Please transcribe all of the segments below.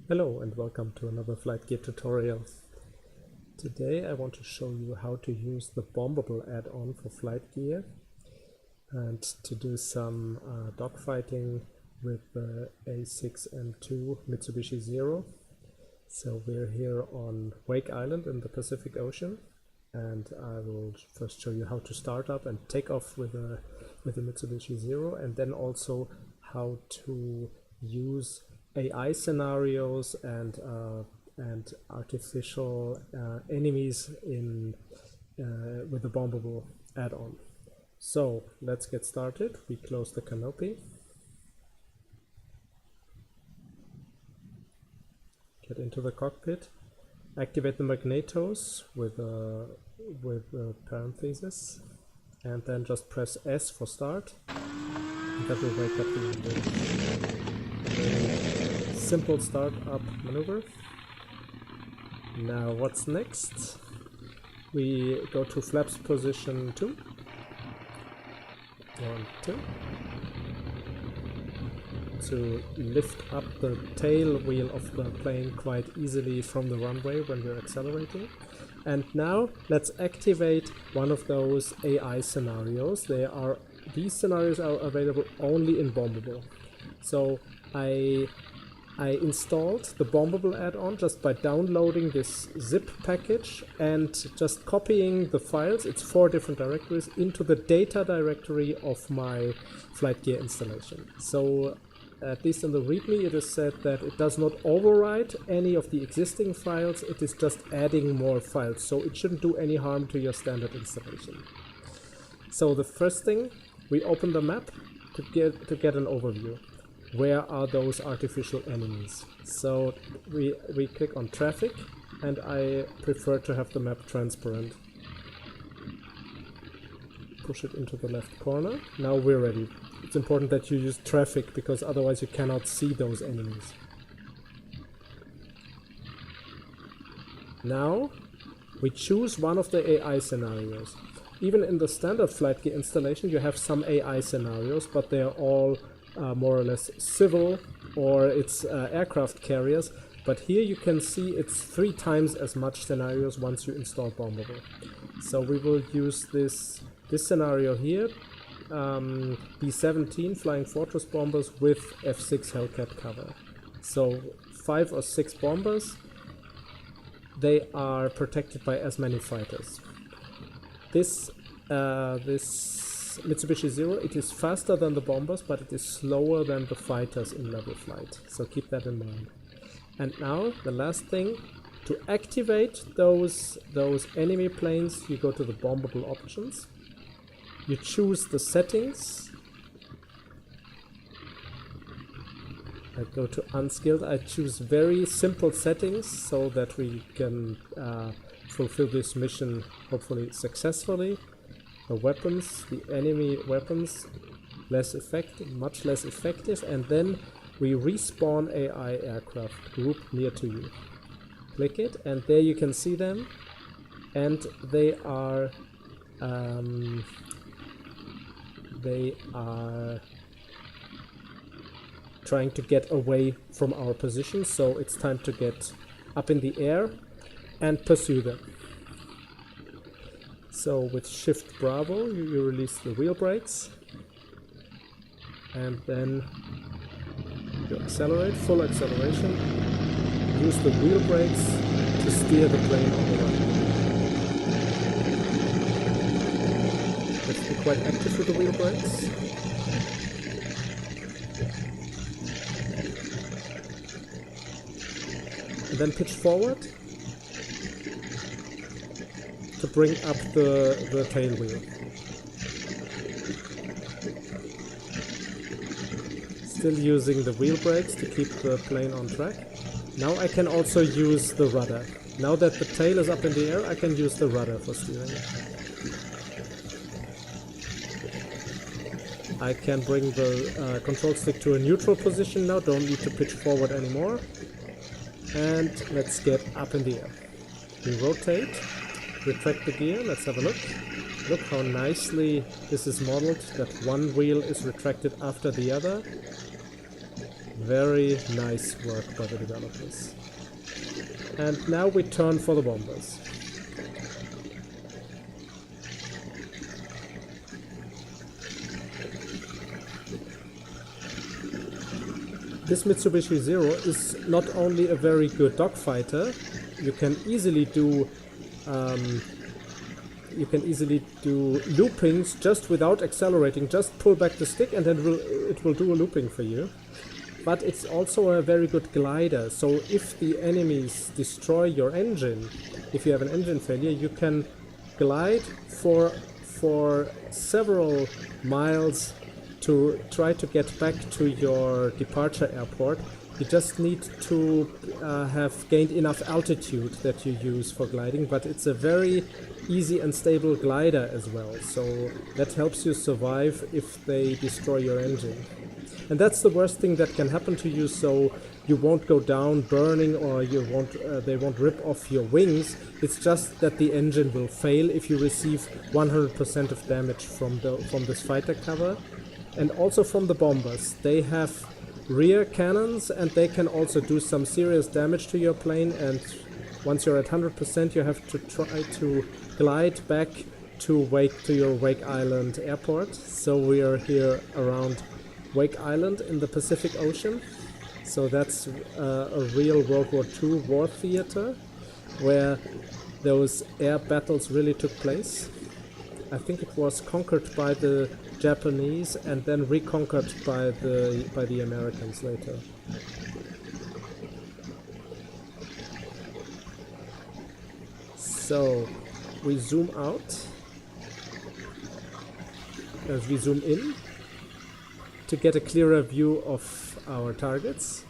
Hello and welcome to another Flightgear tutorial. Today I want to show you how to use the Bombable add-on for Flightgear and to do some dogfighting with the A6M2 Mitsubishi Zero. So we're here on Wake Island in the Pacific Ocean, and I will first show you how to start up and take off with the Mitsubishi Zero, and then also how to use AI scenarios and artificial enemies in with the Bombable add-on. So let's get started. We close the canopy, get into the cockpit, activate the magnetos with a parenthesis, and then just press S for start, and that will wake up the engine. Simple start-up maneuver. Now what's next? We go to flaps position 2. 1, 2. To lift up the tail wheel of the plane quite easily from the runway when we're accelerating. And now let's activate one of those AI scenarios. These scenarios are available only in Bombable. So I installed the Bombable add-on just by downloading this zip package and just copying the files, it's 4 different directories, into the data directory of my Flightgear installation. So at least in the README it is said that it does not overwrite any of the existing files, it is just adding more files, so it shouldn't do any harm to your standard installation. So the first thing, we open the map to get an overview. Where are those artificial enemies? So we click on traffic, and I prefer to have the map transparent. Push it into the left corner. Now we're ready. It's important that you use traffic because otherwise you cannot see those enemies. Now we choose one of the AI scenarios. Even in the standard Flightgear installation you have some AI scenarios, but they are all more or less civil, or it's aircraft carriers, but here you can see it's 3 times as much scenarios once you install Bombable. So we will use this scenario here, B-17 Flying Fortress bombers with F-6 Hellcat cover. So 5 or 6 bombers, they are protected by as many fighters. This Mitsubishi Zero, it is faster than the bombers, but it is slower than the fighters in level flight, so keep that in mind. And now the last thing, to activate those enemy planes, you go to the Bombable options, you choose the settings. I go to unskilled, I choose very simple settings so that we can fulfill this mission hopefully successfully. The weapons, the enemy weapons, much less effective, and then we respawn AI aircraft group near to you. Click it, and there you can see them, and they are trying to get away from our position, so it's time to get up in the air and pursue them. So with Shift Bravo you release the wheel brakes, and then you accelerate, full acceleration, use the wheel brakes to steer the plane on the run. Let's be quite active with the wheel brakes. And then pitch forward to bring up the tail wheel. Still using the wheel brakes to keep the plane on track. Now I can also use the rudder. Now that the tail is up in the air, I can use the rudder for steering. I can bring the control stick to a neutral position now, don't need to pitch forward anymore. And let's get up in the air. We rotate. Retract the gear, let's have a look. Look how nicely this is modeled, that one wheel is retracted after the other. Very nice work by the developers. And now we turn for the bombers. This Mitsubishi Zero is not only a very good dogfighter, you can easily do loopings just without accelerating. Just pull back the stick and then it will do a looping for you. But it's also a very good glider, so if the enemies destroy your engine, if you have an engine failure, you can glide for several miles to try to get back to your departure airport. You just need to have gained enough altitude that you use for gliding, but it's a very easy and stable glider as well, so that helps you survive if they destroy your engine. And that's the worst thing that can happen to you, so you won't go down burning or they won't rip off your wings. It's just that the engine will fail if you receive 100% of damage from this fighter cover. And also from the bombers. They have rear cannons and they can also do some serious damage to your plane, and once you're at 100% you have to try to glide back to your Wake Island airport. So we are here around Wake Island in the Pacific Ocean. So that's a real World War II war theater where those air battles really took place. I think it was conquered by the Japanese and then reconquered by the Americans later. So we zoom out as we zoom in to get a clearer view of our targets.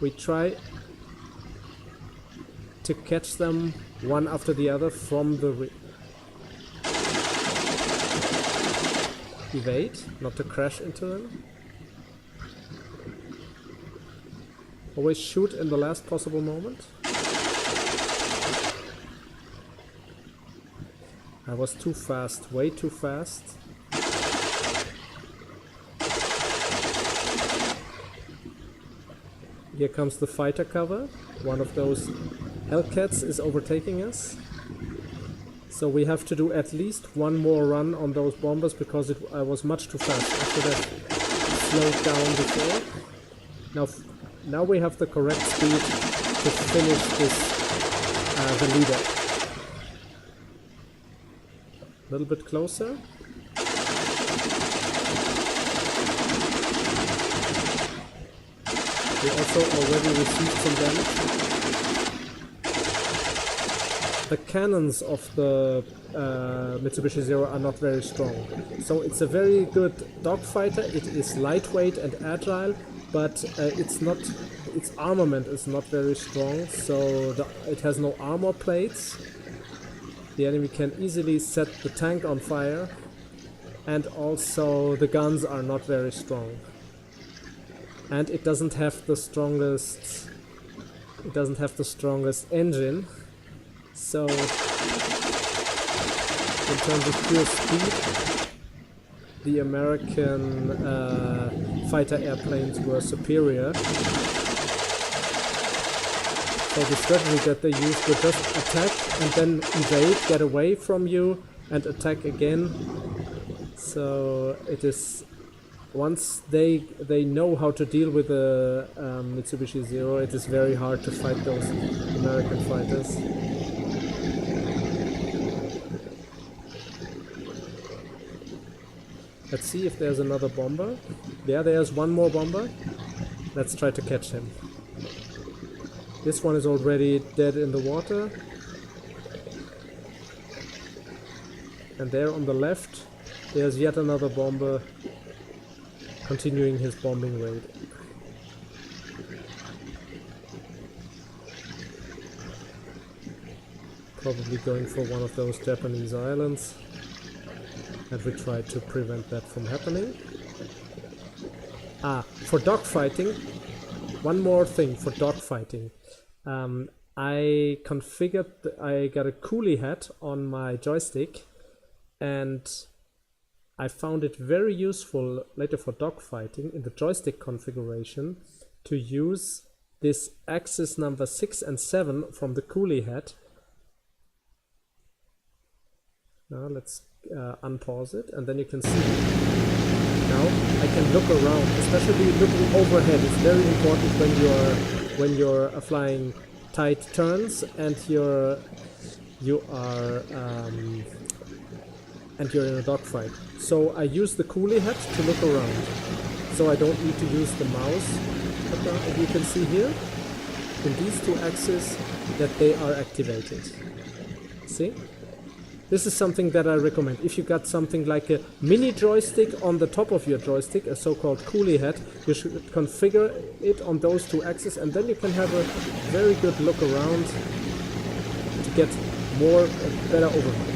We try to catch them one after the other from the evade, not to crash into them. Always shoot in the last possible moment. I was too fast, way too fast. Here comes the fighter cover. One of those Hellcats is overtaking us. So we have to do at least one more run on those bombers because I was much too fast. I should have slowed down before. Now we have the correct speed to finish the leader. A little bit closer. We also already received some damage. The cannons of the Mitsubishi Zero are not very strong, so it's a very good dogfighter. It is lightweight and agile, but its armament is not very strong, so it has no armor plates. The enemy can easily set the tank on fire, and also the guns are not very strong. And it doesn't have the strongest engine. So, in terms of pure speed, the American fighter airplanes were superior. So the strategy that they used was just attack and then evade, get away from you, and attack again. So it is, once they know how to deal with the Mitsubishi Zero, it is very hard to fight those American fighters. Let's see if there's another bomber. Yeah, there's one more bomber. Let's try to catch him. This one is already dead in the water. And there on the left, there's yet another bomber continuing his bombing raid. Probably going for one of those Japanese islands. And we try to prevent that from happening. For dogfighting, one more thing for dogfighting. I got a coolie hat on my joystick, and I found it very useful later for dogfighting in the joystick configuration to use this axis number 6 and 7 from the coolie head. Now let's unpause it, and then you can see now I can look around, especially looking overhead. It's very important when you're flying tight turns and you're in a dogfight. So I use the coolie head to look around, so I don't need to use the mouse. And you can see here in these two axes that they are activated. See? This is something that I recommend. If you got something like a mini joystick on the top of your joystick, a so-called coolie head, you should configure it on those two axes, and then you can have a very good look around to get better overview.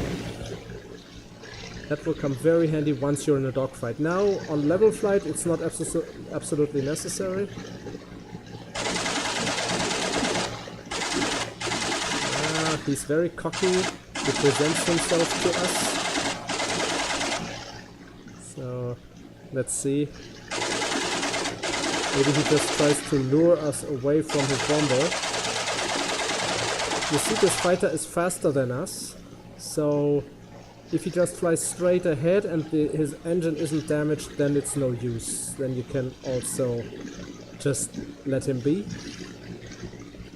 That will come very handy once you're in a dogfight. Now, on level flight, it's not absolutely necessary. He's very cocky. He presents himself to us. So, let's see. Maybe he just tries to lure us away from his bomber. You see, this fighter is faster than us. So, if he just flies straight ahead and his engine isn't damaged, then it's no use. Then you can also just let him be.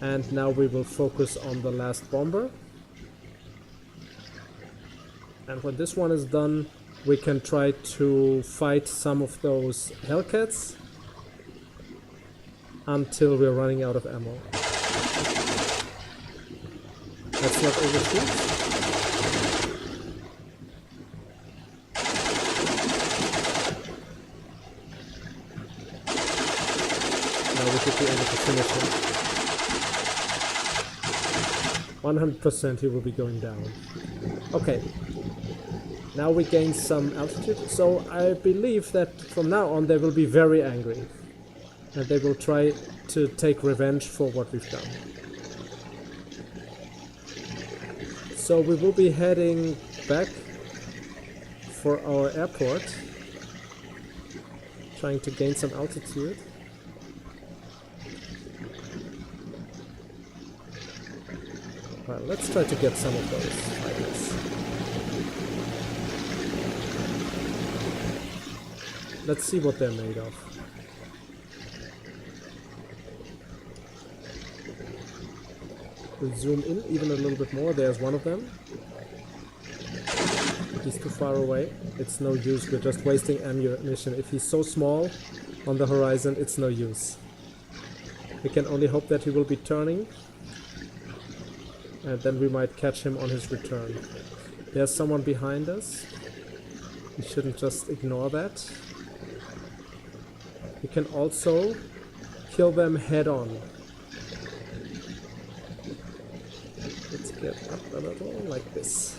And now we will focus on the last bomber. And when this one is done, we can try to fight some of those Hellcats until we're running out of ammo. Let's not overshoot. Now we should be able to finish him. 100% he will be going down. Okay. Now we gain some altitude, so I believe that from now on they will be very angry. And they will try to take revenge for what we've done. So we will be heading back for our airport. Trying to gain some altitude. Well, let's try to get some of those fighters. Let's see what they're made of. We'll zoom in even a little bit more. There's one of them. He's too far away. It's no use. We're just wasting ammunition. If he's so small on the horizon, it's no use. We can only hope that he will be turning. And then we might catch him on his return. There's someone behind us. We shouldn't just ignore that. We can also kill them head on. Let's get up a little, like this.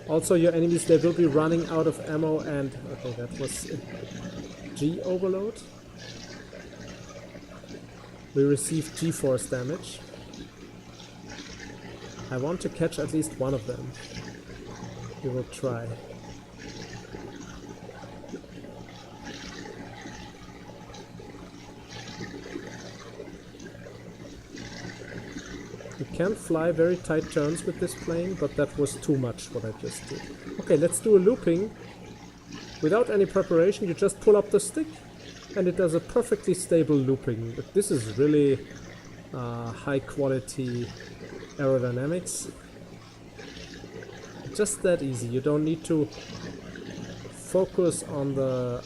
Also, your enemies, they will be running out of ammo and... Okay, that was a G overload. We received G-force damage. I want to catch at least one of them. We will try. You can fly very tight turns with this plane, but that was too much what I just did. Okay, let's do a looping. Without any preparation, you just pull up the stick and it does a perfectly stable looping. But this is really high quality aerodynamics. Just that easy. You don't need to focus on the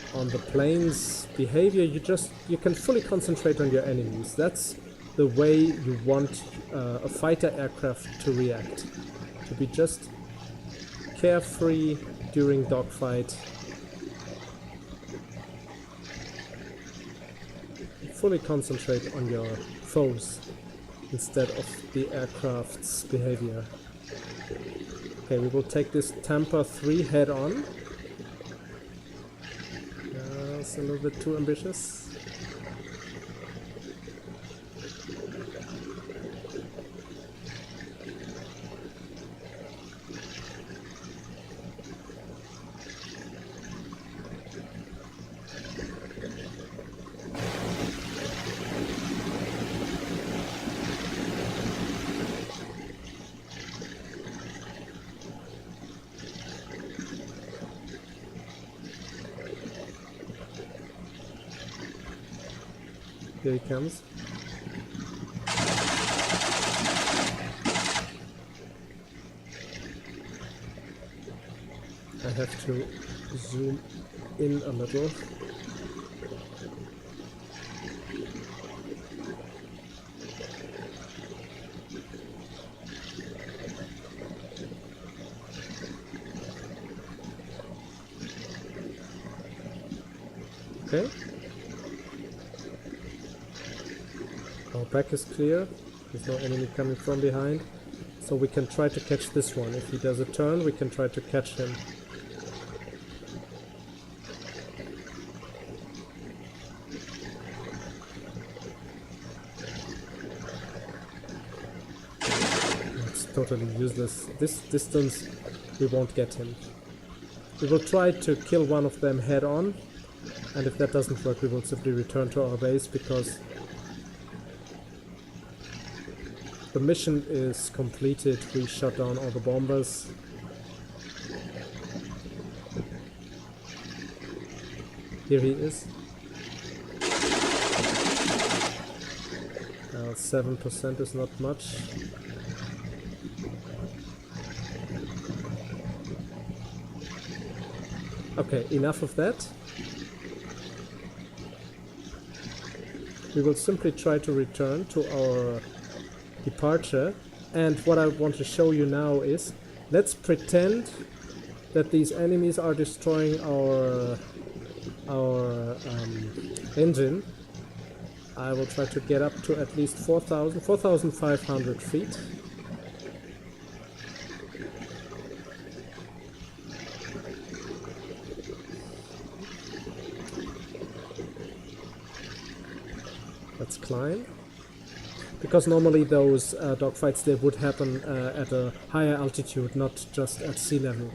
plane's behavior. You can fully concentrate on your enemies. That's the way you want a fighter aircraft to react. To be just carefree during dogfight. Fully concentrate on your foes instead of the aircraft's behavior. Okay, we will take this Tampa 3 head on. It's a little bit too ambitious. Here he comes. I have to zoom in a little. Okay. Our back is clear. There's no enemy coming from behind. So we can try to catch this one. If he does a turn, we can try to catch him. It's totally useless. This distance, we won't get him. We will try to kill one of them head on. And if that doesn't work, we will simply return to our base, because the mission is completed. We shot down all the bombers. Here he is. 7% is not much. Okay, enough of that. We will simply try to return to our departure, and what I want to show you now is, let's pretend that these enemies are destroying our engine. I will try to get up to at least 4,500 feet. Let's climb. Because normally those dogfights, they would happen at a higher altitude, not just at sea level.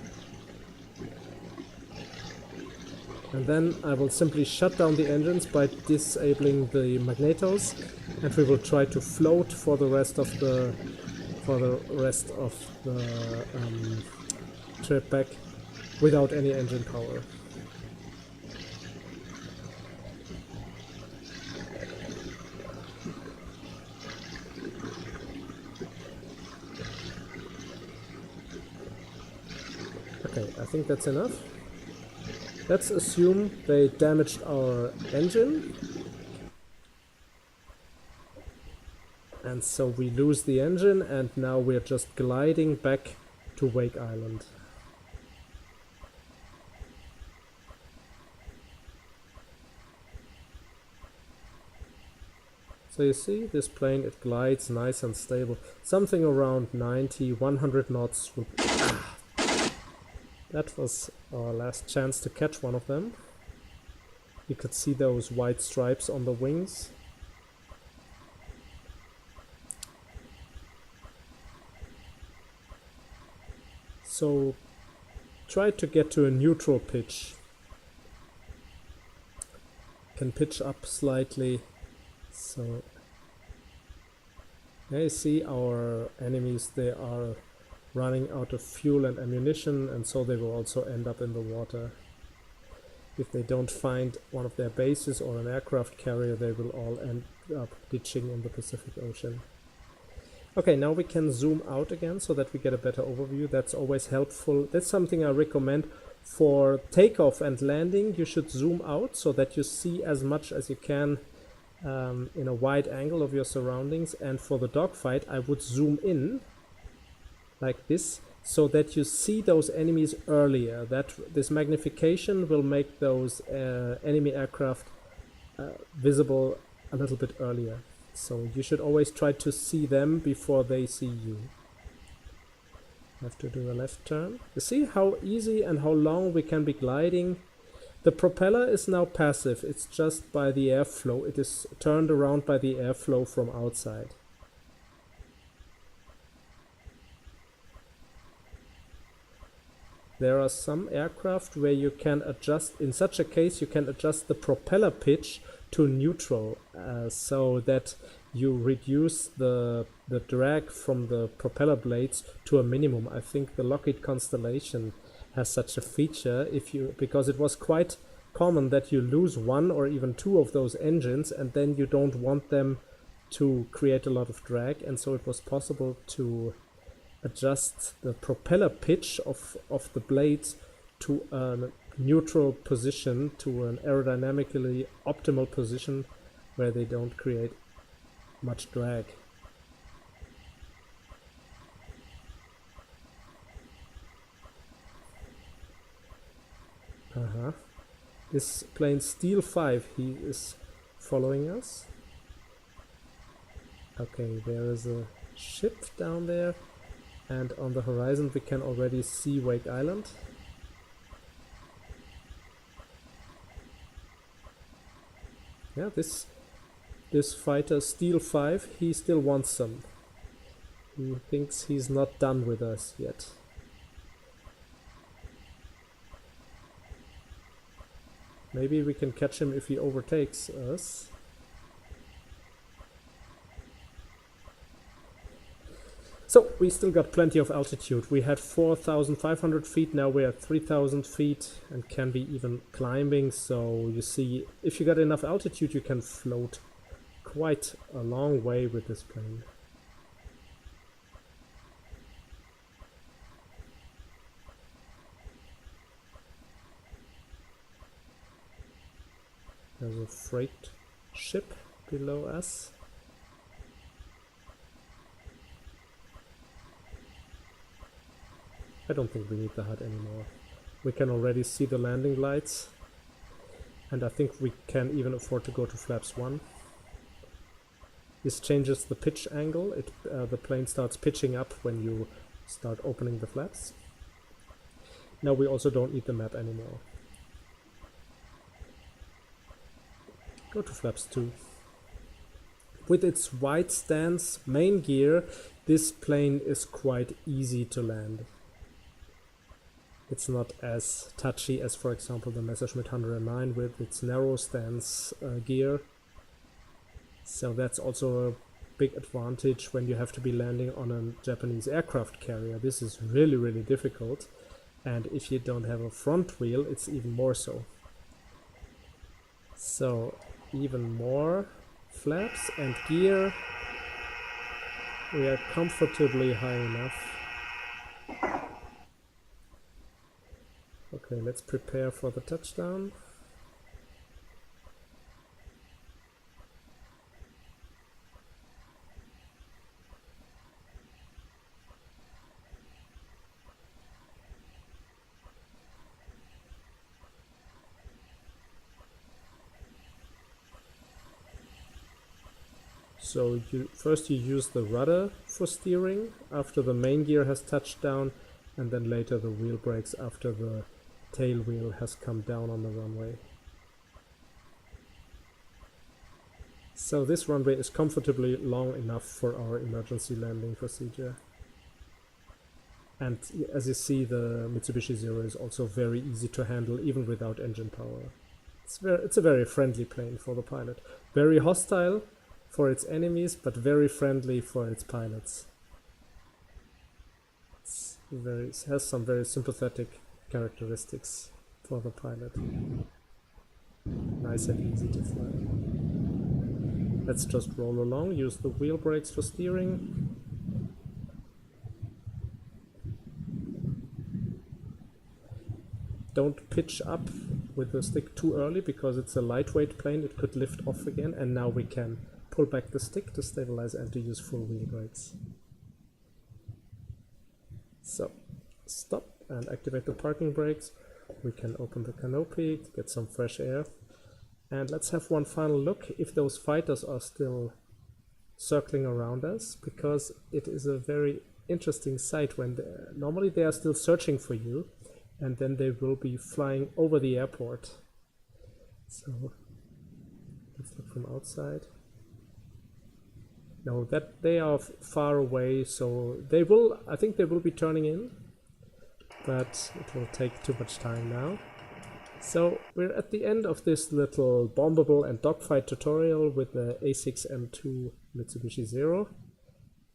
And then I will simply shut down the engines by disabling the magnetos, and we will try to float for the rest of the trip back without any engine power. Okay, I think that's enough. Let's assume they damaged our engine. And so we lose the engine, and now we're just gliding back to Wake Island. So you see, this plane, it glides nice and stable. Something around 90, 100 knots would... That was our last chance to catch one of them. You could see those white stripes on the wings. So try to get to a neutral pitch. Can pitch up slightly. So now you see our enemies, they are running out of fuel and ammunition, and so they will also end up in the water. If they don't find one of their bases or an aircraft carrier, they will all end up ditching in the Pacific Ocean. Okay, now we can zoom out again so that we get a better overview. That's always helpful. That's something I recommend for takeoff and landing. You should zoom out so that you see as much as you can in a wide angle of your surroundings. And for the dogfight, I would zoom in like this, so that you see those enemies earlier. This magnification will make those enemy aircraft visible a little bit earlier. So you should always try to see them before they see you. Have to do a left turn. You see how easy and how long we can be gliding? The propeller is now passive. It's just by the airflow. It is turned around by the airflow from outside. There are some aircraft where you can adjust, in such a case you can adjust the propeller pitch to neutral, so that you reduce the drag from the propeller blades to a minimum. I think the Lockheed Constellation has such a feature, because it was quite common that you lose one or even two of those engines, and then you don't want them to create a lot of drag, and so it was possible to adjust the propeller pitch of the blades to a neutral position, to an aerodynamically optimal position where they don't create much drag. This plane Steel 5, he is following us. Okay, there is a ship down there, and on the horizon we can already see Wake Island. Yeah, this fighter Steel 5, he still wants some. He thinks he's not done with us yet. Maybe we can catch him if he overtakes us. So we still got plenty of altitude. We had 4,500 feet, now we're at 3,000 feet and can be even climbing. So you see, if you got enough altitude, you can float quite a long way with this plane. There's a freight ship below us. I don't think we need the HUD anymore. We can already see the landing lights, and I think we can even afford to go to flaps 1. This changes the pitch angle. The plane starts pitching up when you start opening the flaps. Now we also don't need the map anymore. Go to flaps 2. With its wide stance main gear, this plane is quite easy to land. It's not as touchy as, for example, the Messerschmitt 109 with its narrow stance gear. So that's also a big advantage when you have to be landing on a Japanese aircraft carrier. This is really, really difficult. And if you don't have a front wheel, it's even more so. So even more flaps and gear. We are comfortably high enough. Okay, let's prepare for the touchdown. So first you use the rudder for steering after the main gear has touched down, and then later the wheel brakes after the tail wheel has come down on the runway. So this runway is comfortably long enough for our emergency landing procedure. And as you see, the Mitsubishi Zero is also very easy to handle even without engine power. It's a very friendly plane for the pilot. Very hostile for its enemies, but very friendly for its pilots. It has some very sympathetic characteristics for the pilot. Nice and easy to fly. Let's just roll along, use the wheel brakes for steering. Don't pitch up with the stick too early because it's a lightweight plane, it could lift off again, and now we can pull back the stick to stabilize and to use full wheel brakes. So, stop and activate the parking brakes. We can open the canopy to get some fresh air. And let's have one final look if those fighters are still circling around us, because it is a very interesting sight when normally they are still searching for you, and then they will be flying over the airport. So let's look from outside. No, that they are far away, so they will, I think they will be turning in, but it will take too much time now. So we're at the end of this little bombable and dogfight tutorial with the A6M2 Mitsubishi Zero.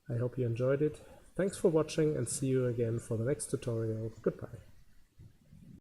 I hope you enjoyed it. Thanks for watching and see you again for the next tutorial. Goodbye.